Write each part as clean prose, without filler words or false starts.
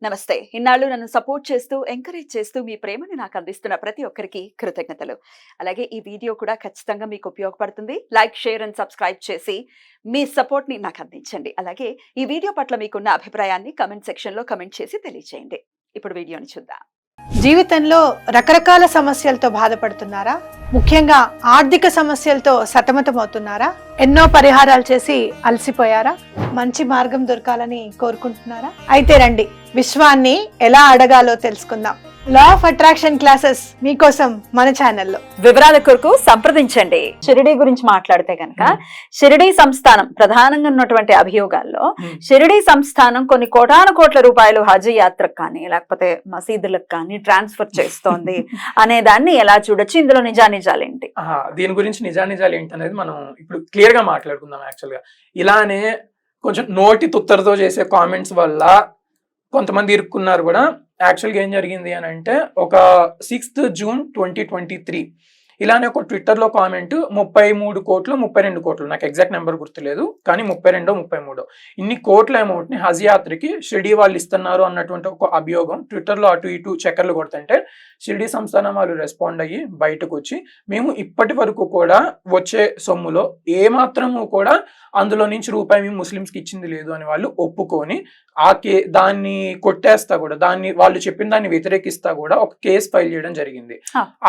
నమస్తే. ఇన్నాళ్ళు నన్ను సపోర్ట్ చేస్తూ, ఎంకరేజ్ చేస్తూ మీ ప్రేమని నాకు అందిస్తున్న ప్రతి ఒక్కరికి కృతజ్ఞతలు. అలాగే ఈ వీడియో కూడా ఖచ్చితంగా మీకు ఉపయోగపడుతుంది. లైక్, షేర్ అండ్ సబ్స్క్రైబ్ చేసి మీ సపోర్ట్‌ని నాకు అందించండి. అలాగే ఈ వీడియో పట్ల మీకున్న అభిప్రాయాన్ని కామెంట్ సెక్షన్‌లో కామెంట్ చేసి తెలియజేయండి. ఇప్పుడు వీడియోని చూద్దాం. జీవితంలో రకరకాల సమస్యలతో బాధపడుతున్నారా? ముఖ్యంగా ఆర్థిక సమస్యలతో సతమతమవుతున్నారా? ఎన్నో పరిహారాలు చేసి అలసిపోయారా? మంచి మార్గం దొరకాలని కోరుకుంటున్నారా? అయితే రండి, విశ్వాన్ని ఎలా అడగాలో తెలుసుకుందాం. లా ఆఫ్ అట్రాక్షన్ క్లాసెస్ మీకోసం మన ఛానల్లో. వివరాల కొరకు సంప్రదించండి. షిరిడీ గురించి మాట్లాడితే కనుక షిరిడీ సంస్థానం ప్రధానంగా ఉన్నటువంటి అభియోగాల్లో షిరిడీ సంస్థానం కొన్ని కోటాను కోట్ల రూపాయలు హజ్ యాత్రకు కానీ లేకపోతే మసీదులకు కానీ ట్రాన్స్ఫర్ చేస్తోంది అనే దాన్ని ఎలా చూడొచ్చు? ఇందులో నిజానిజాలేంటి? దీని గురించి నిజానిజాలు ఏంటి అనేది మనం ఇప్పుడు క్లియర్ గా మాట్లాడుకుందాం. యాక్చువల్ గా ఇలానే కొంచెం నోటి తుత్తరతో చేసే కామెంట్స్ వల్ల కొంతమంది ఇరుక్కున్నారు కూడా. యాక్చువల్గా ఏం జరిగింది అని అంటే, ఒక 6th June 2023 ఇలానే ఒక ట్విట్టర్లో కామెంట్ 33 కోట్లు 32 కోట్లు, నాకు ఎగ్జాక్ట్ నెంబర్ గుర్తులేదు, కానీ 32 33 ఇన్ని కోట్ల అమౌంట్ని హజ్ యాత్రకి షిరిడీ వాళ్ళు ఇస్తున్నారు అన్నటువంటి ఒక అభియోగం ట్విట్టర్లో అటు ఇటు చక్కర్లు కొడుతుంటే షిరిడీ సంస్థానం వాళ్ళు రెస్పాండ్ అయ్యి బయటకు వచ్చి, మేము ఇప్పటి వరకు కూడా వచ్చే సొమ్ములో ఏమాత్రము కూడా అందులో నుంచి రూపాయి మేము ముస్లిమ్స్కి ఇచ్చింది లేదు అని వాళ్ళు ఒప్పుకొని దాన్ని కొట్టేస్తా కూడా, దాన్ని వాళ్ళు చెప్పిన దాన్ని వ్యతిరేకిస్తా కూడా ఒక కేసు ఫైల్ చేయడం జరిగింది.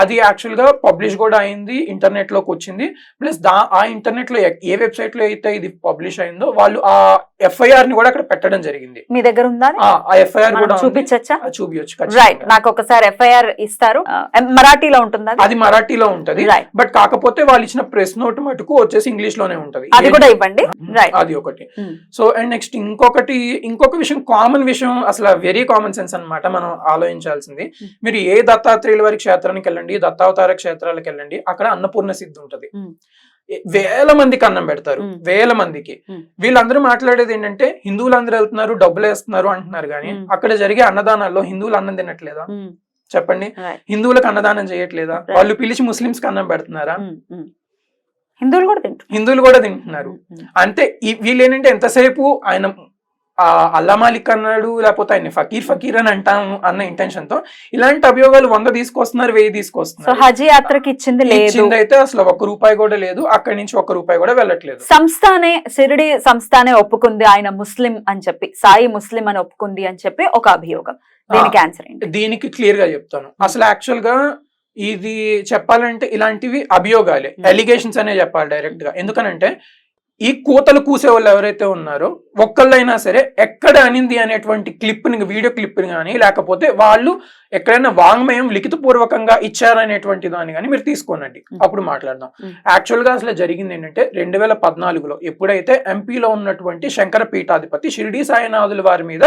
అది యాక్చువల్ గా పబ్లిష్ కూడా అయింది, ఇంటర్నెట్ లోకి వచ్చింది. ప్లస్ ఆ ఇంటర్నెట్ లో ఏ వెబ్సైట్ లో అయితే ఇది పబ్లిష్ అయిందో వాళ్ళు ఆ FIR ని కూడా అక్కడ పెట్టడం జరిగింది. మీ దగ్గర ఉందా ఆ FIR కూడా? చూపించచ్చా? చూపించచ్చు. రైట్, నాకు ఒకసారి FIR ఇస్తారు. మరాఠీలో ఉంటుందా? అది మరాఠీలో ఉంటది, బట్ కాకపోతే వాళ్ళు ఇచ్చిన ప్రెస్ నోట్ మటుకు వచ్చేసి ఇంగ్లీష్ లోనే ఉంటది. అది కూడా ఇవ్వండి. అది ఒకటి. సో అండ్ నెక్స్ట్ ఇంకొక విషయం, కామన్ విషయం, అసలు వెరీ కామన్ సెన్స్ అన్నమాట. మనం ఆలోచించాల్సింది, మీరు ఏ దత్తాత్రేయుల వారి క్షేత్రానికి వెళ్ళండి, దత్తావతార క్షేత్రాలకు వెళ్ళండి, అక్కడ అన్నపూర్ణ సిద్ధి ఉంటది. వేల మందికి అన్నం పెడతారు, వేల మందికి. వీళ్ళందరూ మాట్లాడేది ఏంటంటే హిందువులందరూ వెళ్తున్నారు, డబ్బులు వేస్తున్నారు అంటున్నారు, కానీ అక్కడ జరిగే అన్నదానాల్లో హిందువులు అన్నం తినట్లేదా? చెప్పండి. హిందువులకు అన్నదానం చేయట్లేదా? వాళ్ళు పిలిచి ముస్లింస్ కి అన్నం పెడుతున్నారా? హిందువులు కూడా తింటున్నారు. అంటే వీళ్ళు ఏంటంటే ఎంతసేపు ఆయన అల్లా మాలిక్ అన్నాడు, లేకపోతే ఆయన ఫకీర్ అని అంటాము అన్న ఇంటెన్షన్ తో ఇలాంటి అభియోగాలు 100 తీసుకొస్తున్నారు, 1000 తీసుకొస్తున్నారు. హజ్ యాత్రకి ఇచ్చింది అయితే అసలు ₹1 కూడా లేదు, అక్కడి నుంచి ₹1 కూడా వెళ్ళట్లేదు. సంస్థానే, షిరిడీ సంస్థానే ఒప్పుకుంది ఆయన ముస్లిం అని చెప్పి, సాయి ముస్లిం అని ఒప్పుకుంది అని చెప్పి ఒక అభియోగం. దీనికి ఆన్సర్ ఏంటి? దీనికి క్లియర్ గా చెప్తాను. అసలు యాక్చువల్ గా ఇది చెప్పాలంటే ఇలాంటివి అభియోగాలే, ఎలిగేషన్స్ అనే చెప్పాలి డైరెక్ట్ గా. ఎందుకనంటే ఈ కూతలు కూసే వాళ్ళు ఎవరైతే ఉన్నారో ఒక్కళ్ళైనా సరే ఎక్కడ అనింది అనేటువంటి క్లిప్ని, వీడియో క్లిప్ని కానీ, లేకపోతే వాళ్ళు ఎక్కడైనా వాంగ్మయం లిఖితపూర్వకంగా ఇచ్చారనేటువంటి దాన్ని కానీ మీరు తీసుకోనండి, అప్పుడు మాట్లాడదాం. యాక్చువల్ గా అసలు జరిగింది ఏంటంటే 2014లో ఎప్పుడైతే ఎంపీలో ఉన్నటువంటి శంకర పీఠాధిపతి షిరిడీ సాయినాథుల వారి మీద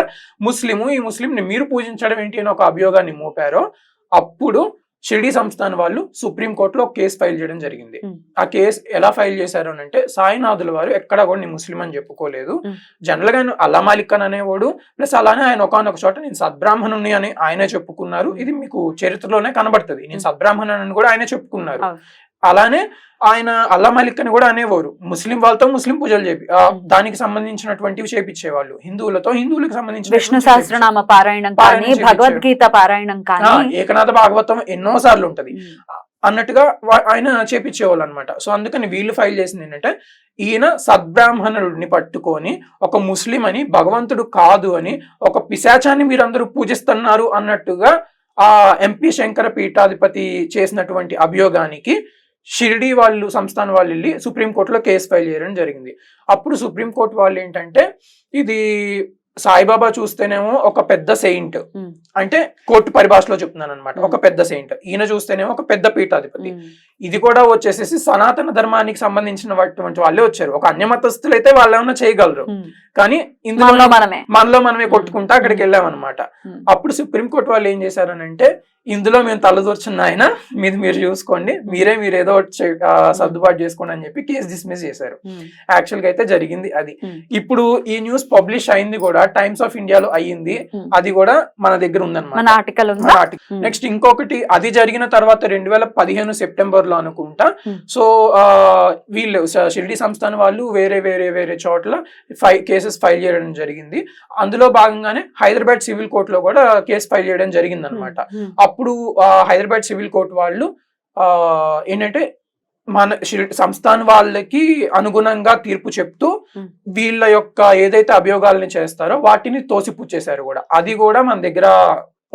ఈ ముస్లింని మీరు పూజించడం ఏంటి అని ఒక అభియోగాన్ని మోపారో, అప్పుడు షిరిడీ సంస్థానం వాళ్ళు సుప్రీంకోర్టులో కేసు ఫైల్ చేయడం జరిగింది. ఆ కేసు ఎలా ఫైల్ చేశారు అంటే, సాయినాథుల వారు ఎక్కడ కూడా నేను ముస్లిం అని చెప్పుకోలేదు, జనరల్ గా అల్లా మాలిక్ అని అనేవాడు, ప్లస్ అలానే ఆయన ఒకనొక చోట నేను సద్బ్రాహ్మణుని అని ఆయనే చెప్పుకున్నారు. ఇది మీకు చరిత్రలోనే కనబడుతుంది, నేను సద్బ్రాహ్మణుని కూడా ఆయనే చెప్పుకున్నారు. అలానే ఆయన అల్లా మాలిక్ అని కూడా అనేవారు, ముస్లిం వాళ్ళతో ముస్లిం పూజలు చేపి దానికి సంబంధించినటువంటివి చేపించేవాళ్ళు, హిందువులకు సంబంధించిన విష్ణు సహస్రనామ పారాయణం కానీ, భగవద్గీత పారాయణం కానీ, ఏకనాథ భాగవతం ఎన్నో సార్లు ఉంటది అన్నట్టుగా ఆయన చేపించేవాళ్ళు అనమాట. సో అందుకని వీళ్ళు ఫైల్ చేసింది ఏంటంటే, ఈయన సద్బ్రాహ్మణుడిని పట్టుకొని ఒక ముస్లిం అని, భగవంతుడు కాదు అని, ఒక పిశాచాన్ని మీరందరూ పూజిస్తున్నారు అన్నట్టుగా ఆ ఎంపీ శంకర పీఠాధిపతి చేసినటువంటి అభియోగానికి షిరిడీ వాళ్ళు, సంస్థానం వాళ్ళు వెళ్ళి సుప్రీంకోర్టులో కేసు ఫైల్ చేయడం జరిగింది. అప్పుడు సుప్రీంకోర్టు వాళ్ళు ఏంటంటే, ఇది సాయిబాబా చూస్తేనేమో ఒక పెద్ద సెయింట్, అంటే కోర్టు పరిభాషలో చెప్తున్నాను అనమాట, ఒక పెద్ద సెయింట్. ఈయన చూస్తేనేమో ఒక పెద్ద పీఠాధిపతి. ఇది కూడా వచ్చేసేసి సనాతన ధర్మానికి సంబంధించినటువంటి వాళ్ళే వచ్చారు. ఒక అన్యమతస్తులు అయితే వాళ్ళు ఏమన్నా చేయగలరు, కానీ ఇందులో మనలో మనమే కొట్టుకుంటా అక్కడికి వెళ్ళామన్నమాట. అప్పుడు సుప్రీంకోర్టు వాళ్ళు ఏం చేశారనంటే, ఇందులో మేము తలదూర్చున్న ఆయన మీరు చూసుకోండి, మీరేదో సర్దుబాటు చేసుకోండి అని చెప్పి కేసు డిస్మిస్ చేశారు. యాక్చువల్ గా అయితే జరిగింది అది. ఇప్పుడు ఈ న్యూస్ పబ్లిష్ అయింది కూడా, టైమ్స్ ఆఫ్ ఇండియాలో అయ్యింది, అది కూడా మన దగ్గర ఉందన్నమాట. నెక్స్ట్ ఇంకొకటి, అది జరిగిన తర్వాత 2015 సెప్టెంబర్ లో అనుకుంటా. సో వీళ్ళు షిరిడీ సంస్థానం వాళ్ళు వేరే చోట్ల కేసు కేసెస్ ఫైల్ చేయడం జరిగింది. అందులో భాగంగానే హైదరాబాద్ సివిల్ కోర్టులో కూడా కేసు ఫైల్ చేయడం జరిగింది అనమాట. అప్పుడు హైదరాబాద్ సివిల్ కోర్టు వాళ్ళు ఏంటంటే మన సంస్థాన్ వాళ్ళకి అనుగుణంగా తీర్పు చెప్తూ వీళ్ళ యొక్క ఏదైతే అభియోగాలని చేస్తారో వాటిని తోసిపుచ్చేశారు కూడా. అది కూడా మన దగ్గర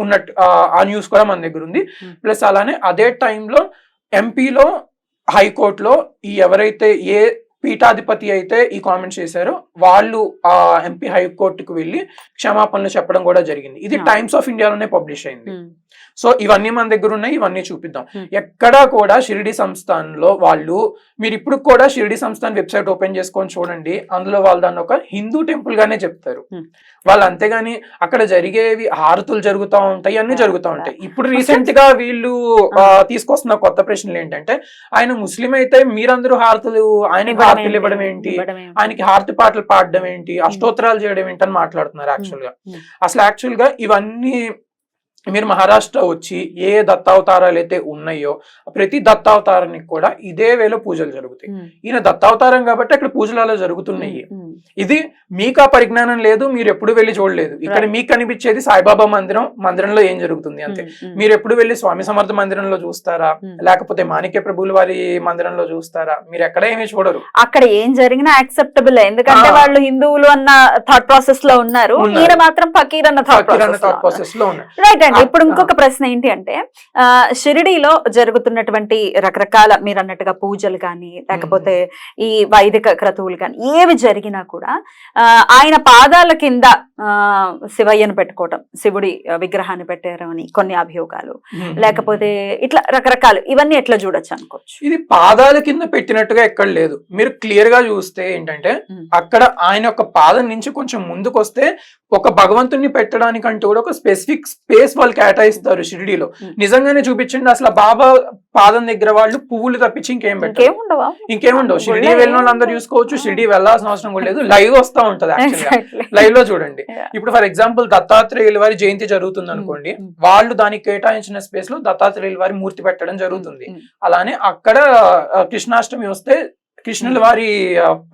ఉన్నట్టు ఆ న్యూస్ కూడా మన దగ్గర ఉంది. ప్లస్ అలానే అదే టైంలో ఎంపీలో హైకోర్టులో ఈ ఎవరైతే ఏ పీఠాధిపతి అయితే ఈ కామెంట్స్ చేశారో వాళ్ళు ఆ ఎంపీ హైకోర్టుకు వెళ్ళి క్షమాపణలు చెప్పడం కూడా జరిగింది. ఇది టైమ్స్ ఆఫ్ ఇండియాలోనే పబ్లిష్ అయింది. సో ఇవన్నీ మన దగ్గర ఉన్నాయి, ఇవన్నీ చూపిద్దాం. ఎక్కడా కూడా షిరిడి సంస్థాన్లో వాళ్ళు, మీరు ఇప్పుడు కూడా షిరిడి సంస్థాన్ వెబ్సైట్ ఓపెన్ చేసుకొని చూడండి, అందులో వాళ్ళు దాన్ని ఒక హిందూ టెంపుల్ గానే చెప్తారు వాళ్ళు. అంతేగాని అక్కడ జరిగేవి హారతులు జరుగుతూ ఉంటాయి, అన్ని జరుగుతూ ఉంటాయి. ఇప్పుడు రీసెంట్ గా వీళ్ళు తీసుకొస్తున్న కొత్త ప్రశ్నలు ఏంటంటే, ఆయన ముస్లిం అయితే మీరందరూ హారతులు, ఆయనకి హారతులు ఇవ్వడం ఏంటి, ఆయనకి హారతి పాటలు పాడడం ఏంటి, అష్టోత్తరాలు చేయడం ఏంటి అని మాట్లాడుతున్నారు. యాక్చువల్ గా ఇవన్నీ మీరు మహారాష్ట్ర వచ్చి ఏ దత్తావతారాలు అయితే ఉన్నాయో ప్రతి దత్తావతారానికి కూడా ఇదే వేలో పూజలు జరుగుతాయి. ఈయన దత్తావతారం కాబట్టి అక్కడ పూజలు అలా జరుగుతున్నాయి. ఇది మీకు ఆ పరిజ్ఞానం లేదు, మీరు ఎప్పుడు వెళ్ళి చూడలేదు. ఇక్కడ మీకు కనిపించేది సాయిబాబా మందిరంలో ఏం జరుగుతుంది అంతే. మీరు ఎప్పుడు వెళ్ళి స్వామి సమర్థ మందిరంలో చూస్తారా, లేకపోతే మాణిక్య ప్రభువుల వారి మందిరంలో చూస్తారా? మీరు ఎక్కడ ఏమీ చూడరు. అక్కడ ఏం జరిగినా యాక్సెప్టబుల్, ఎందుకంటే వాళ్ళు హిందువులు అన్న థాట్ ప్రాసెస్ లో ఉన్నారు, ఈయన మాత్రం ఫకీర్ అన్న థాట్ ప్రాసెస్ లో ఉన్నారు. రైట్ అండి. ఇప్పుడు ఇంకొక ప్రశ్న ఏంటి అంటే, షిరిడీలో జరుగుతున్నటువంటి రకరకాల మీరు అన్నట్టుగా పూజలు కానీ లేకపోతే ఈ వైదిక క్రతువులు కానీ ఏవి జరిగినా కూడా ఆయన పాదాల కింద శివయ్యను పెట్టుకోవటం, శివుడి విగ్రహాన్ని పెట్టారు అని కొన్ని అభియోగాలు, లేకపోతే ఇట్లా రకరకాలు, ఇవన్నీ ఎట్లా చూడొచ్చు అనుకోవచ్చు? ఇది పాదాల కింద పెట్టినట్టుగా ఎక్కడ లేదు. మీరు క్లియర్ గా చూస్తే ఏంటంటే, అక్కడ ఆయన యొక్క పాదం నుంచి కొంచెం ముందుకు వస్తే ఒక భగవంతుడిని పెట్టడానికంటూ కూడా ఒక స్పెసిఫిక్ స్పేస్ వాళ్ళు కేటాయిస్తారు షిరిడీలో. నిజంగానే చూపించండి, అసలు బాబా పాదం దగ్గర వాళ్ళు పువ్వులు తప్పించి ఇంకేముండవు. షిరిడీ వెళ్ళిన వాళ్ళందరూ చూసుకోవచ్చు, షిరిడీ వెళ్లాల్సిన అవసరం కూడా లేదు, లైవ్ వస్తా ఉంటది. లైవ్ లో చూడండి. ఇప్పుడు ఫర్ ఎగ్జాంపుల్ దత్తాత్రేయుల వారి జయంతి జరుగుతుంది అనుకోండి, వాళ్ళు దానికి కేటాయించిన స్పేస్ లో దత్తాత్రేయుల వారి మూర్తి పెట్టడం జరుగుతుంది. అలానే అక్కడ కృష్ణాష్టమి వస్తే కృష్ణుల వారి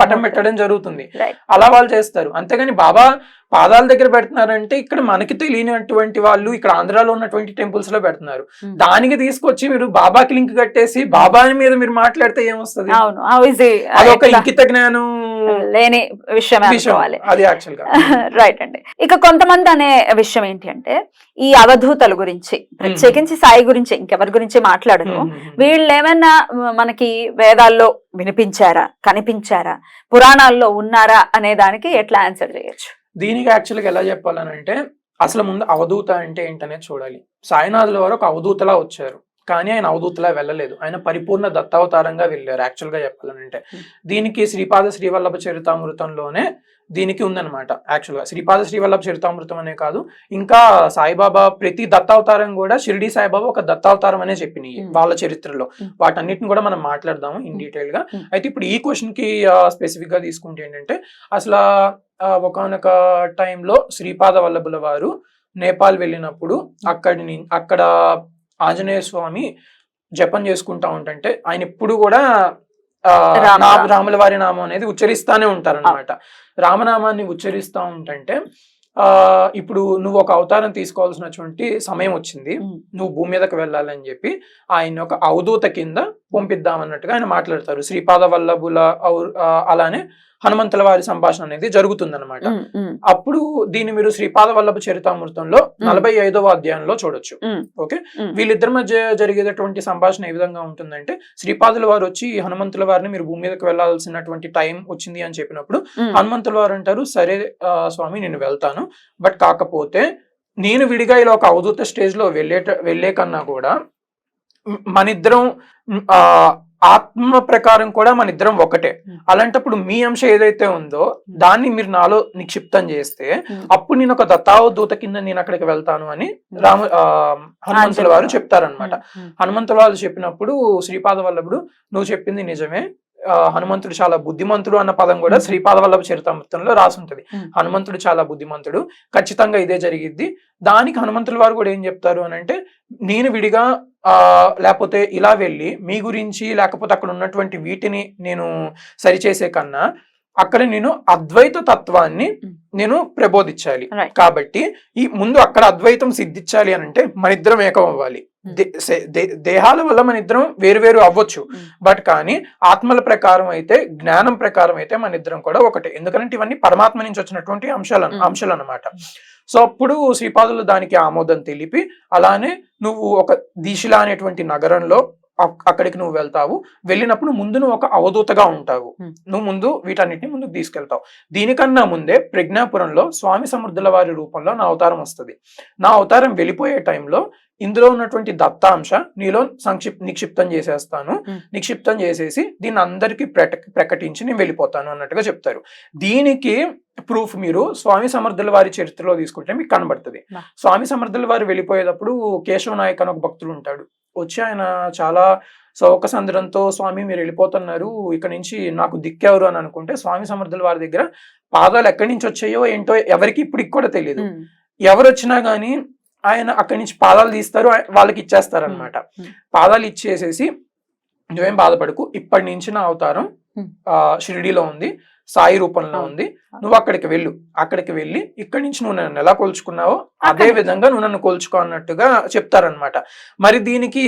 పటం పెట్టడం జరుగుతుంది. అలా వాళ్ళు చేస్తారు. అంతేగాని బాబా పాదాల దగ్గర పెడుతున్నారంటే ఇక్కడ మనకి తెలియనటువంటి వాళ్ళు ఇక్కడ ఆంధ్రాలో ఉన్నటువంటి టెంపుల్స్ లో పెడుతున్నారు. దానికి తీసుకొచ్చి మీరు బాబాకి లింక్ కట్టేసి బాబాని మీద మీరు మాట్లాడితే ఏమొస్తుంది? అదొక ఇంకిత జ్ఞానం లేని విషయం అది యాక్చువల్ గా. రైట్ అండి. ఇక కొంతమంది అనే విషయం ఏంటి అంటే, ఈ అవధూతల గురించి, ప్రత్యేకించి సాయి గురించి ఇంకెవరి గురించి మాట్లాడరు, వీళ్ళు ఏమైనా మనకి వేదాల్లో వినిపించారా, కనిపించారా, పురాణాల్లో ఉన్నారా అనే దానికి ఎట్లా ఆన్సర్ చేయొచ్చు? దీనికి యాక్చువల్గా ఎలా చెప్పాలనంటే, అసలు ముందు అవధూత అంటే ఏంటనేది చూడాలి. సాయినాథుల వారు ఒక అవధూతలా వచ్చారు, కానీ ఆయన అవధూతలా వెళ్ళలేదు, ఆయన పరిపూర్ణ దత్తావతారంగా వెళ్ళారు. యాక్చువల్ గా చెప్పాలనంటే దీనికి శ్రీపాద శ్రీవల్లభ చరితామృతంలోనే దీనికి ఉందన్నమాట. యాక్చువల్ గా శ్రీపాద శ్రీవల్లభ చరితామృతం అనే కాదు, ఇంకా సాయిబాబా ప్రతి దత్తావతారం కూడా షిరిడి సాయిబాబా ఒక దత్తావతారం అనే చెప్పినాయి వాళ్ళ చరిత్రలో. వాటన్నిటిని కూడా మనం మాట్లాడదాము ఇన్ డీటెయిల్ గా. అయితే ఇప్పుడు ఈ క్వశ్చన్ కి స్పెసిఫిక్ గా తీసుకుంటే ఏంటంటే, అసలు ఒకనొక టైంలో శ్రీపాద వల్లభుల వారు నేపాల్ వెళ్ళినప్పుడు అక్కడ ఆంజనేయ స్వామి జపం చేసుకుంటా ఉంటుంటే ఆయన ఎప్పుడు కూడా రాముల వారి నామం అనేది ఉచ్చరిస్తానే ఉంటారన్నమాట. రామనామాన్ని ఉచ్చరిస్తా ఉంటుంటే ఇప్పుడు నువ్వు ఒక అవతారం తీసుకోవాల్సినటువంటి సమయం వచ్చింది, నువ్వు భూమి మీదకి వెళ్ళాలని చెప్పి ఆయన ఒక అవధూత కింద పంపిద్దామన్నట్టుగా ఆయన మాట్లాడతారు. శ్రీపాద వల్లభుల అలానే హనుమంతుల వారి సంభాషణ అనేది జరుగుతుంది అనమాట. అప్పుడు దీన్ని మీరు శ్రీపాద వల్లభ చరితామృతంలో 45వ అధ్యాయంలో చూడొచ్చు. ఓకే, వీళ్ళిద్దరి మధ్య జరిగేటటువంటి సంభాషణ ఏ విధంగా ఉంటుందంటే, శ్రీపాదుల వారు వచ్చి హనుమంతుల వారిని మీరు భూమి మీదకి వెళ్లాల్సినటువంటి టైం వచ్చింది అని చెప్పినప్పుడు హనుమంతుల వారు అంటారు, సరే స్వామి నేను వెళ్తాను, బట్ కాకపోతే నేను విడిగా ఇలా ఒక అవధూత స్టేజ్ లో వెళ్లే కన్నా కూడా మనిద్దరం ఆత్మ ప్రకారం కూడా మన ఇద్దరం ఒకటే. అలాంటప్పుడు మీ అంశం ఏదైతే ఉందో దాన్ని మీరు నాలో నిక్షిప్తం చేస్తే అప్పుడు నేను ఒక దత్తావధూత కింద నేను అక్కడికి వెళ్తాను అని హనుమంతుల వారు చెప్తారనమాట. హనుమంతుల వారు చెప్పినప్పుడు శ్రీపాద వల్లభుడు, నువ్వు చెప్పింది నిజమే, హనుమంతుడు చాలా బుద్ధిమంతుడు అన్న పదం కూడా శ్రీపాద వల్లభ చరితామృతంలో రాసి ఉంటది. హనుమంతుడు చాలా బుద్ధిమంతుడు, ఖచ్చితంగా ఇదే జరిగిద్ది. దానికి హనుమంతుల వారు కూడా ఏం చెప్తారు అని అంటే, నేను విడిగా లేకపోతే ఇలా వెళ్ళి మీ గురించి లేకపోతే అక్కడ ఉన్నటువంటి వీటిని నేను సరిచేసే కన్నా అక్కడ నేను అద్వైత తత్వాన్ని నేను ప్రబోధించాలి. Right. కాబట్టి ఈ ముందు అక్కడ అద్వైతం సిద్ధించాలి అని అంటే మన ఇద్దరం ఏకం అవ్వాలి. దేహాల వల్ల మన ఇద్దరం వేరు అవ్వచ్చు, బట్ కానీ ఆత్మల ప్రకారం అయితే, జ్ఞానం ప్రకారం అయితే మన ఇద్దరం కూడా ఒకటే. ఎందుకంటే ఇవన్నీ పరమాత్మ నుంచి వచ్చినటువంటి అంశాలు అన్నమాట. సో అప్పుడు శ్రీపాదులు దానికి ఆమోదం తెలిపి, అలానే నువ్వు ఒక దీశిలా అనేటువంటి నగరంలో అక్కడికి నువ్వు వెళ్తావు, వెళ్ళినప్పుడు ముందు నువ్వు ఒక అవధూతగా ఉంటావు, నువ్వు ముందు వీటన్నిటిని ముందుకు తీసుకెళ్తావు. దీనికన్నా ముందే ప్రజ్ఞాపురంలో స్వామి సమర్థుల వారి రూపంలో నా అవతారం వస్తుంది. నా అవతారం వెళ్ళిపోయే టైంలో ఇందులో ఉన్నటువంటి దత్తాంశ నీలో నిక్షిప్తం చేసేస్తాను, నిక్షిప్తం చేసేసి దీన్ని అందరికీ ప్రకటించి నేను వెళ్ళిపోతాను అన్నట్టుగా చెప్తారు. దీనికి ప్రూఫ్ మీరు స్వామి సమర్థుల వారి చరిత్రలో తీసుకుంటే మీకు కనబడుతుంది. స్వామి సమర్థుల వారు వెళ్ళిపోయేటప్పుడు కేశవ నాయక్ అని ఒక భక్తుడు ఉంటాడు. వచ్చి ఆయన చాలా శోక సంద్రంతో, స్వామి మీరు వెళ్ళిపోతున్నారు, ఇక్కడ నుంచి నాకు దిక్కెవరు అని అనుకుంటే, స్వామి సమర్థుల వారి దగ్గర పాదాలు ఎక్కడి నుంచి వచ్చాయో ఏంటో ఎవరికి ఇప్పటికి కూడా తెలియదు. ఎవరు వచ్చినా గానీ ఆయన అక్కడి నుంచి పాదాలు తీస్తారు, వాళ్ళకి ఇచ్చేస్తారు అనమాట. పాదాలు ఇచ్చేసేసి నువ్వేం బాధపడకు, ఇప్పటి నుంచి నా అవతారం షిరిడీలో ఉంది, సాయి రూపంలో ఉంది, నువ్వు అక్కడికి వెళ్ళు, అక్కడికి వెళ్ళి ఇక్కడి నుంచి నువ్వు నన్ను ఎలా కొలుచుకున్నావో అదే విధంగా నువ్వు నన్ను కొలుచుకో అన్నట్టుగా చెప్తారనమాట. మరి దీనికి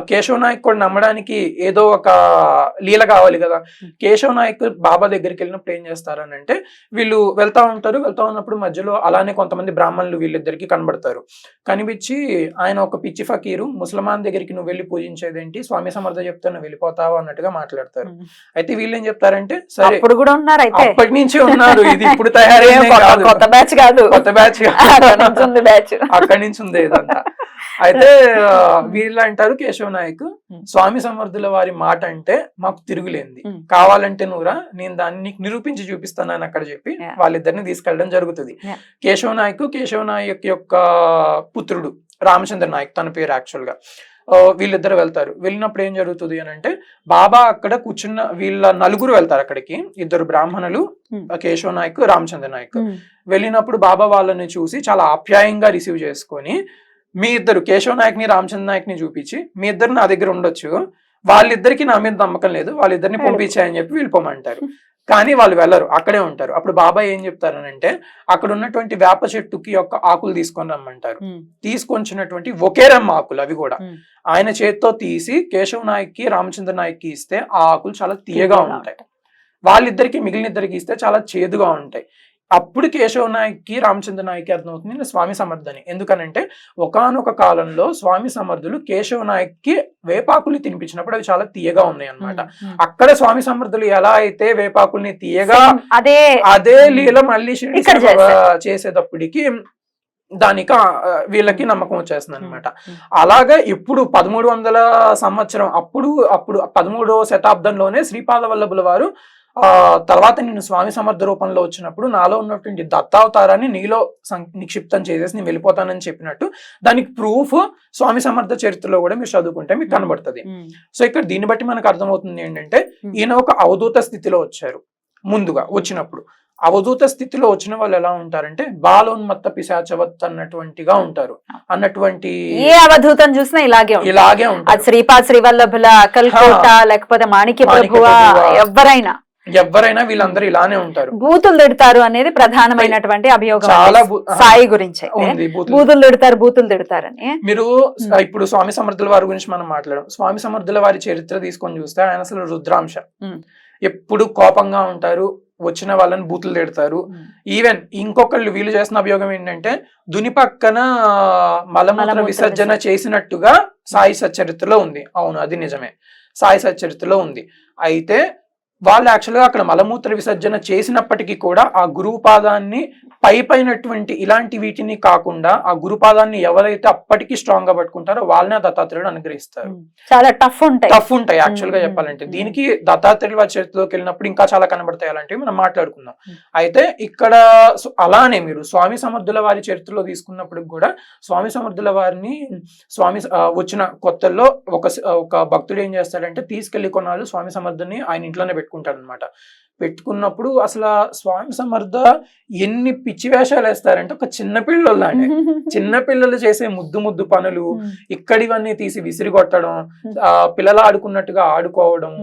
కేశవ నాయక్ కూడా నమ్మడానికి ఏదో ఒక లీల కావాలి కదా. కేశవ నాయక్ బాబా దగ్గరికి వెళ్ళినప్పుడు ఏం చేస్తారని అంటే, వీళ్ళు వెళ్తా ఉన్నప్పుడు మధ్యలో అలానే కొంతమంది బ్రాహ్మణులు వీళ్ళిద్దరికి కనబడతారు. కనిపించి ఆయన ఒక పిచ్చి ఫకీరు, ముసల్మాన్ దగ్గరికి నువ్వు వెళ్ళి పూజించేదేంటి, స్వామి సమర్థ చెప్తే నువ్వు వెళ్ళిపోతావు అన్నట్టుగా మాట్లాడతారు. అయితే వీళ్ళు ఏం చెప్తారంటే, సరే అప్పటి నుంచే ఉన్నారు, ఇది ఇప్పుడు తయారైంది కొత్త బ్యాచ్ కాదు, అక్కడి నుంచి ఉంది ఇదంతా. అయితే వీళ్ళు అంటారు కేశవ నాయక్, స్వామి సమర్థుల వారి మాట అంటే మాకు తిరుగులేంది, కావాలంటే నువ్వురా, నేను దాన్ని నీకు నిరూపించి చూపిస్తానని అక్కడ చెప్పి వాళ్ళిద్దరిని తీసుకెళ్ళడం జరుగుతుంది. కేశవ నాయక్ యొక్క పుత్రుడు రామచంద్ర నాయక్, తన పేరు యాక్చువల్ గా. వీళ్ళిద్దరు వెళ్తారు. వెళ్ళినప్పుడు ఏం జరుగుతుంది అని అంటే, బాబా అక్కడ కూర్చున్న వీళ్ళ నలుగురు వెళ్తారు అక్కడికి, ఇద్దరు బ్రాహ్మణులు, కేశవ నాయక్, రామచంద్ర నాయక్. వెళ్ళినప్పుడు బాబా వాళ్ళని చూసి చాలా ఆప్యాయంగా రిసీవ్ చేసుకొని, మీ ఇద్దరు కేశవ నాయక్ ని రామచంద్ర నాయక్ ని చూపించి, మీ ఇద్దరు నా దగ్గర ఉండొచ్చు, వాళ్ళిద్దరికి నా మీద నమ్మకం లేదు, వాళ్ళిద్దరిని పంపించాయని చెప్పి వెళ్ళిపోమంటారు. కానీ వాళ్ళు వెళ్ళరు, అక్కడే ఉంటారు. అప్పుడు బాబా ఏం చెప్తారనంటే, అక్కడ ఉన్నటువంటి వేప చెట్టుకి యొక్క ఆకులు తీసుకొని రమ్మంటారు. తీసుకొచ్చినటువంటి ఒకే రమ్మ ఆకులు అవి కూడా ఆయన చేత్తో తీసి కేశవ నాయక్ కి, రామచంద్ర నాయక్ కి ఇస్తే ఆ ఆకులు చాలా తీయగా ఉంటాయి. వాళ్ళిద్దరికి, మిగిలిన ఇద్దరికి ఇస్తే చాలా చేదుగా ఉంటాయి. అప్పుడు కేశవ నాయక్ కి, రామచంద్ర నాయక్ కి అర్థమవుతుంది స్వామి సమర్థని. ఎందుకనంటే ఒకానొక కాలంలో స్వామి సమర్థులు కేశవ నాయక్ కి వేపాకుల్ని తినిపించినప్పుడు అవి చాలా తీయగా ఉన్నాయి అన్నమాట. అక్కడ స్వామి సమర్థులు ఎలా అయితే వేపాకుల్ని తీయగా, అదే లీల మళ్ళీ చేసేటప్పటికి దానికి వీళ్ళకి నమ్మకం వచ్చేస్తుంది అనమాట. అలాగా ఇప్పుడు 1300 సంవత్సరం అప్పుడు 13వ శతాబ్దంలోనే శ్రీపాద వల్లభుల వారు తర్వాత నేను స్వామి సమర్థ రూపంలో వచ్చినప్పుడు నాలో ఉన్నటువంటి దత్తావతారాన్ని నీలో నిక్షిప్తం చేసేసి నేను వెళ్ళిపోతానని చెప్పినట్టు దానికి ప్రూఫ్ స్వామి సమర్థ చరిత్రలో కూడా మీరు చదువుకుంటే మీకు కనబడుతుంది. సో ఇక్కడ దీన్ని బట్టి మనకు అర్థమవుతుంది ఏంటంటే, ఈయన ఒక అవధూత స్థితిలో వచ్చారు. ముందుగా వచ్చినప్పుడు అవధూత స్థితిలో వచ్చిన వాళ్ళు ఎలా ఉంటారంటే, బాలోన్మత్త పిశాచవత్ అన్నటువంటిగా ఉంటారు. అన్నటువంటి ఏ అవధూతం చూసినా ఇలాగే ఉంటారు. శ్రీపాద్ శ్రీవల్లభుల, అకల్కోట, లేకపోతే మాణిక్య ప్రభువ, ఎవరైనా వీళ్ళందరూ ఇలానే ఉంటారు. బూతులు తిడతారు అనేది ప్రధానమైనటువంటి అభియోగం సాయి గురించి. బూతులు తిడతారని మీరు ఇప్పుడు స్వామి సమర్థుల వారి గురించి మనం మాట్లాడాం. స్వామి సమర్థుల వారి చరిత్ర తీసుకొని చూస్తే ఆయన అసలు రుద్రాంశ, ఎప్పుడు కోపంగా ఉంటారు, వచ్చిన వాళ్ళని బూతులు తిడతారు. ఈవెన్ ఇంకొకళ్ళు వీళ్ళు చేసిన అభియోగం ఏంటంటే, దుని పక్కన మలమూత్ర విసర్జన చేసినట్టుగా సాయి సచ్చరిత్రలో ఉంది. అవును, అది నిజమే, సాయి సచ్చరిత్రలో ఉంది. అయితే వాళ్ళు యాక్చువల్గా అక్కడ మలమూత్ర విసర్జన చేసినప్పటికీ కూడా ఆ గురుపాదాన్ని పైనటువంటి ఇలాంటి వీటిని కాకుండా ఆ గురుపాదాన్ని ఎవరైతే అప్పటికి స్ట్రాంగ్ గా పట్టుకుంటారో వాళ్ళనే దత్తాత్రేయుడు అనుగ్రహిస్తారు. చాలా టఫ్ ఉంటాయి యాక్చువల్ గా చెప్పాలంటే. దీనికి దత్తాత్రేయుడు వారి చరిత్రలోకి వెళ్ళినప్పుడు ఇంకా చాలా కనబడతాయి, అలాంటివి మనం మాట్లాడుకుందాం. అయితే ఇక్కడ అలానే మీరు స్వామి సమర్థుల వారి చరిత్రలో తీసుకున్నప్పుడు కూడా స్వామి సమర్థుల వారిని వచ్చిన కొత్తల్లో ఒక భక్తుడు ఏం చేస్తాడంటే, తీసుకెళ్లి కొన్నాళ్ళు స్వామి సమర్థుని ఆయన ఇంట్లోనే పెట్టుకుంటాడు అనమాట. పెట్టుకున్నప్పుడు అసలు స్వామి సమర్థ ఎన్ని పిచ్చి వేషాలు వేస్తారంటే ఒక చిన్న పిల్లలానే చిన్న పిల్లలు చేసే ముద్దు ముద్దు పనులు ఇక్కడివన్నీ తీసి విసిరి కొట్టడం, పిల్లలు ఆడుకున్నట్టుగా ఆడుకోవడం,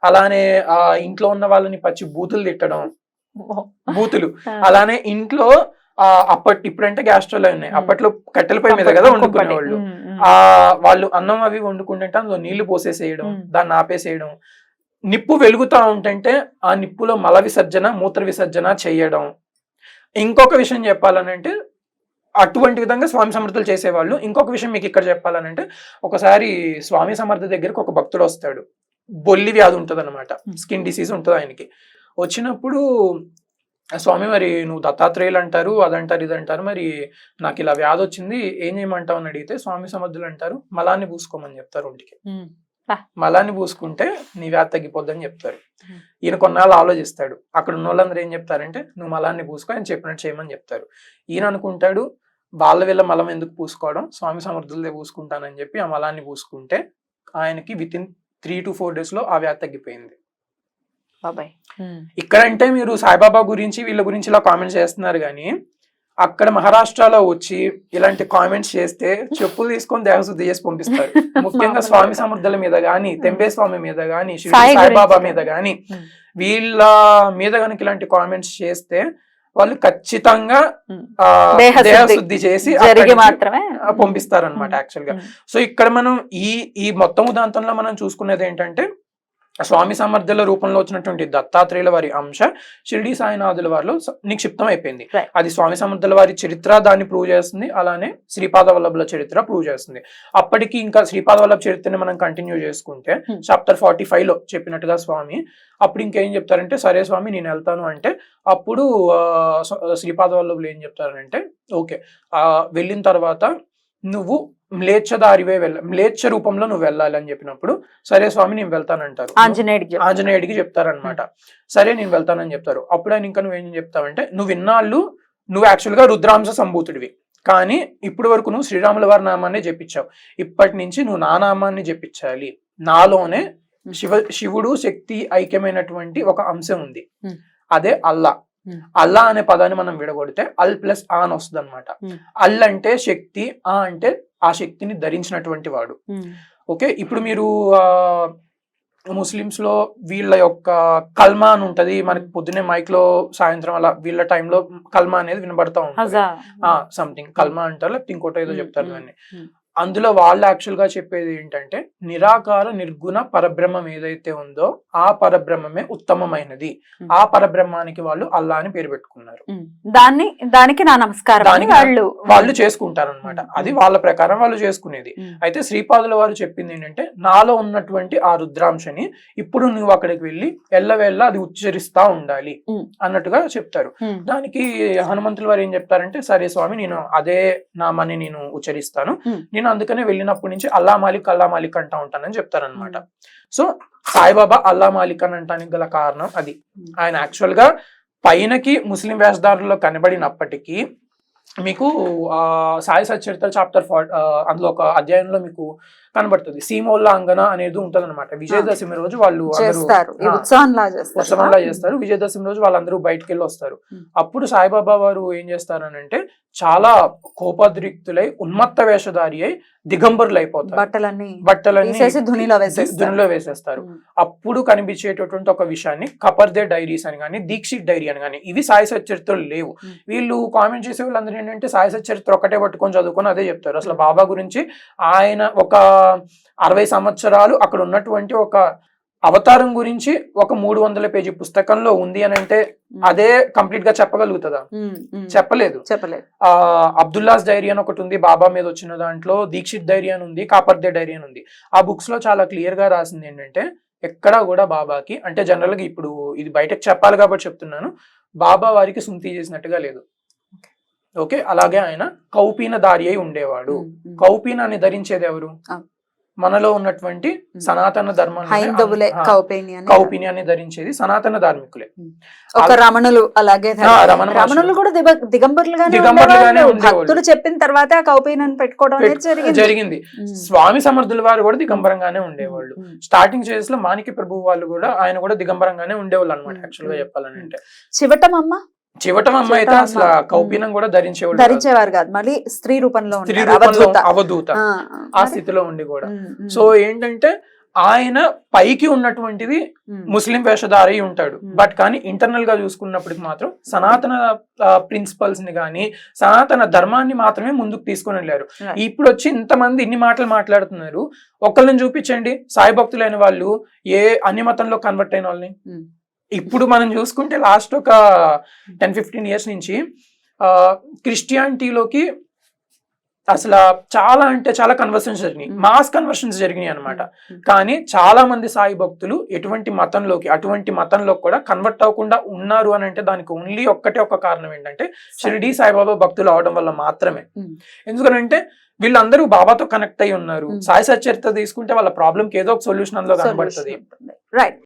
అలానే ఆ ఇంట్లో ఉన్న వాళ్ళని పచ్చి బూతులు తిట్టడం, బూతులు. అలానే ఇంట్లో ఇప్పుడంటే గ్యాస్ స్టవ్లు ఉన్నాయి, అప్పట్లో కట్టెల పొయ్యి మీద కదా వండుకునేవాళ్ళు. వాళ్ళు అన్నం అవి వండుకుంటుంటే అందులో నీళ్లు పోసేసేయడం, దాన్ని ఆపేసేయడం, నిప్పు వెలుగుతా ఉంటుంటే ఆ నిప్పులో మల విసర్జన మూత్ర విసర్జన చేయడం. ఇంకొక విషయం చెప్పాలనంటే అటువంటి విధంగా స్వామి సమర్థులు చేసేవాళ్ళు. ఇంకొక విషయం మీకు ఇక్కడ చెప్పాలనంటే, ఒకసారి స్వామి సమర్థ దగ్గరకు ఒక భక్తుడు వస్తాడు. బొల్లి వ్యాధి ఉంటుంది అనమాట, స్కిన్ డిసీజ్ ఉంటుంది ఆయనకి. వచ్చినప్పుడు స్వామి మరి నువ్వు దత్తాత్రేయులు అంటారు, అదంటారు ఇదంటారు, మరి నాకు ఇలా వ్యాధి వచ్చింది ఏం చేయమంటావు అని అడిగితే స్వామి సమర్థులు అంటారు మలాన్ని పూసుకోమని చెప్తారు. ఒంటికి మలాన్ని పూసుకుంటే నీ వ్యాధి తగ్గిపోద్దని చెప్తారు. ఈయన కొన్నాళ్ళు ఆలోచిస్తాడు. అక్కడ ఉన్న వాళ్ళందరూ ఏం చెప్తారంటే నువ్వు మలాన్ని పూసుకో, ఆయన చెప్పినట్టు చేయమని చెప్తారు. ఈయన అనుకుంటాడు వీళ్ళ మలం ఎందుకు పూసుకోవడం, స్వామి సమర్థులదే పూసుకుంటానని చెప్పి ఆ మలాన్ని పూసుకుంటే ఆయనకి విత్ ఇన్ 3 to 4 days లో ఆ వ్యాధి తగ్గిపోయింది. ఇక్కడంటే మీరు సాయిబాబా గురించి వీళ్ళ గురించి ఇలా కామెంట్స్ చేస్తున్నారు కానీ అక్కడ మహారాష్ట్రలో వచ్చి ఇలాంటి కామెంట్స్ చేస్తే చెప్పులు తీసుకొని దేహశుద్ధి చేసి పంపిస్తారు. ముఖ్యంగా స్వామి సమర్థుల మీద గాని, తెంబే స్వామి మీద గాని, సాయిబాబా మీద గాని, వీళ్ళ మీద కనుక ఇలాంటి కామెంట్స్ చేస్తే వాళ్ళు ఖచ్చితంగా దేహశుద్ధి చేసి మాత్రమే పంపిస్తారు యాక్చువల్ గా. సో ఇక్కడ మనం ఈ మొత్తం ఉదాంతంలో మనం చూసుకునేది ఏంటంటే స్వామి సమర్థుల రూపంలో వచ్చినటువంటి దత్తాత్రేయుల వారి అంశ షిరిడి సాయినాథుల వారిలో నిక్షిప్తం అయిపోయింది. అది స్వామి సమర్థుల వారి చరిత్ర దాన్ని ప్రూవ్ చేస్తుంది, అలానే శ్రీపాద వల్లభుల చరిత్ర ప్రూవ్ చేస్తుంది. అప్పటికి ఇంకా శ్రీపాద వల్లభ చరిత్రని మనం కంటిన్యూ చేసుకుంటే చాప్టర్ 45 లో చెప్పినట్టుగా స్వామి అప్పుడు ఇంకేం చెప్తారంటే, సరే స్వామి నేను వెళ్తాను అంటే అప్పుడు శ్రీపాద వల్లభులు ఏం చెప్తారంటే, ఓకే వెళ్ళిన తర్వాత నువ్వు మ్లేచ్ఛదారివే మ్లేచ్ఛ రూపంలో నువ్వు వెళ్ళాలి అని చెప్పినప్పుడు సరే స్వామి నేను వెళ్తానంటారు. ఆంజనేయుడికి చెప్తారనమాట. సరే నేను వెళ్తానని చెప్తారు. అప్పుడు ఆయన ఇంకా నువ్వేం చెప్తావంటే, నువ్వు ఇన్నాళ్ళు నువ్వు యాక్చువల్ గా రుద్రాంశ సంభూతుడివి, కానీ ఇప్పుడు వరకు నువ్వు శ్రీరాముల వారి నామాన్ని జపించావు, ఇప్పటి నుంచి నువ్వు నా నామాన్ని జపించాలి. నాలోనే శివుడు శక్తి ఐక్యమైనటువంటి ఒక అంశం ఉంది, అదే అల్లా. అల్లా అనే పదాన్ని మనం విడగొడితే అల్ ప్లస్ ఆ అని వస్తుంది అనమాట. అల్ అంటే శక్తి, ఆ అంటే ఆ శక్తిని ధరించినటువంటి వాడు. ఓకే, ఇప్పుడు మీరు ముస్లిమ్స్ లో వీళ్ళ యొక్క కల్మా అని ఉంటది, మనకి పొద్దునే మైక్ లో సాయంత్రం అలా వీళ్ళ టైంలో కల్మా అనేది వినబడతా ఉంటుంది. సంథింగ్ కల్మా అంటారు, లేకపోతే ఇంకోటి ఏదో చెప్తారు దాన్ని. అందులో వాళ్ళు యాక్చువల్ గా చెప్పేది ఏంటంటే, నిరాకార నిర్గుణ పరబ్రహ్మం ఏదైతే ఉందో ఆ పరబ్రహ్మమే ఉత్తమమైనది. ఆ పరబ్రహ్మానికి వాళ్ళు అల్లా అని పేరు పెట్టుకున్నారు. దానికి నా నమస్కారం వాళ్ళు చేసుకుంటారు అనమాట. అది వాళ్ళ ప్రకారం వాళ్ళు చేసుకునేది. అయితే శ్రీపాదుల వారు చెప్పింది ఏంటంటే, నాలో ఉన్నటువంటి ఆ రుద్రాంశని ఇప్పుడు నువ్వు అక్కడికి వెళ్ళి ఎల్లవేళ్ళ అది ఉచ్చరిస్తా ఉండాలి అన్నట్టుగా చెప్తారు. దానికి హనుమంతుల వారు ఏం చెప్తారంటే, సరే స్వామి నేను అదే నామాన్ని నేను ఉచ్చరిస్తాను, నేను అందుకనే వెళ్ళినప్పటి నుంచి అల్లా మాలిక్ అంటా ఉంటానని చెప్తారనమాట. సో సాయిబాబా అల్లా మాలిక్ అని అంటానికి గల కారణం అది. ఆయన యాక్చువల్ గా పైనకి ముస్లిం వేషధారుల్లో కనబడినప్పటికీ మీకు సాయి సచ్చరిత్ర చాప్టర్ అందులో ఒక అధ్యాయంలో మీకు కనబడుతుంది, సీమోల్లాంఘన అనేది ఉంటది అనమాట. విజయదశమి రోజు వాళ్ళు ఉత్సవంలా చేస్తారు. విజయదశమి రోజు వాళ్ళందరూ బయటకు వెళ్ళి వస్తారు. అప్పుడు సాయిబాబా వారు ఏం చేస్తారనంటే, చాలా కోపద్రిక్తులై ఉన్మత్త వేషధారి అయి దిగంబరులు అయిపోతారు, బట్టలన్నీ ధునిలో వేసేస్తారు. అప్పుడు కనిపించేటటువంటి ఒక విషయాన్ని కపర్దే డైరీస్ అని కానీ, దీక్షిత్ డైరీ అని కానీ, ఇవి సాయి సచ్చరిత్రలు లేవు. వీళ్ళు కామెంట్ చేసే వాళ్ళందరూ ఏంటంటే సాయి సచ్చరిత్ర ఒకటే పట్టుకొని చదువుకొని అదే చెప్తారు. అసలు బాబా గురించి ఆయన ఒక 60 సంవత్సరాలు అక్కడ ఉన్నటువంటి ఒక అవతారం గురించి ఒక 300 పేజీ పుస్తకంలో ఉంది అని అంటే అదే కంప్లీట్ గా చెప్పగలుగుతుందా? చెప్పలేదు. అబ్దుల్లాస్ డైరీ అని ఒకటి ఉంది బాబా మీద వచ్చిన దాంట్లో, దీక్షిత్ డైరీ అని ఉంది, కాపర్దే డైరీ అని ఉంది. ఆ బుక్స్ లో చాలా క్లియర్ గా రాసింది ఏంటంటే, ఎక్కడా కూడా బాబాకి అంటే జనరల్ గా ఇప్పుడు ఇది బయటకు చెప్పాలి కాబట్టి చెప్తున్నాను, బాబా వారికి సుంతి చేసినట్టుగా లేదు. ఓకే, అలాగే ఆయన కౌపీన దారి అయి ఉండేవాడు. కౌపీనాన్ని ధరించేది ఎవరు? మనలో ఉన్నటువంటి సనాతన ధర్మం హైందవులే కౌపేని కౌపిన్యాన్ని ధరించేది సనాతన ధార్మికులే. ఒక రమణులు అలాగే రమణ రమణులు కూడా దిగంబరులుగానే దిగంబరులుగానే ఉండేవాళ్ళు. ఉండేవాళ్ళు. భక్తులు చెప్పిన తర్వాత కౌపీనాన్ని పెట్టుకోవడం అనేది జరిగింది. స్వామి సమర్థుల వారు కూడా దిగంబరంగానే ఉండేవాళ్ళు. స్టార్టింగ్ చేసేస్ లో మాణిక్య ప్రభు వాళ్ళు కూడా ఆయన కూడా దిగంబరంగానే ఉండేవాళ్ళు అనమాట. యాక్చువల్ గా చెప్పాలని అంటే చివటమమ్మ అయితే అసలు కౌపీనం కూడా ధరించేవారు కాదు, మళ్ళీ స్త్రీ రూపంలో స్త్రీ రూపంలో అవధూత ఆ స్థితిలో ఉండి కూడా. సో ఏంటంటే ఆయన పైకి ఉన్నటువంటిది ముస్లిం వేషధారి ఉంటాడు, బట్ కానీ ఇంటర్నల్ గా చూసుకున్నప్పటికి మాత్రం సనాతన ప్రిన్సిపల్స్ ని గాని సనాతన ధర్మాన్ని మాత్రమే ముందుకు తీసుకొని వెళ్ళారు. ఇప్పుడు వచ్చి ఇంతమంది ఇన్ని మాటలు మాట్లాడుతున్నారు, ఒకళ్ళని చూపించండి సాయి భక్తులైన వాళ్ళు ఏ అన్ని మతంలో కన్వర్ట్ అయిన వాళ్ళని. ఇప్పుడు మనం చూసుకుంటే లాస్ట్ ఒక 10-15 years నుంచి క్రిస్టియానిటీలోకి అసలు చాలా అంటే చాలా కన్వర్షన్స్ జరిగినాయి, మాస్ కన్వర్షన్స్ జరిగినాయి అనమాట. కానీ చాలా మంది సాయి భక్తులు అటువంటి మతంలోకి కూడా కన్వర్ట్ అవ్వకుండా ఉన్నారు అని అంటే దానికి ఓన్లీ ఒక కారణం ఏంటంటే షిరిడి సాయిబాబా భక్తులు అవడం వల్ల మాత్రమే. ఎందుకంటే వీళ్ళందరూ బాబాతో కనెక్ట్ అయి ఉన్నారు. సాయి సచరిత్ర తీసుకుంటే వాళ్ళ ప్రాబ్లంకి ఏదో ఒక సొల్యూషన్ అందులో కనబడుతుంది. రైట్.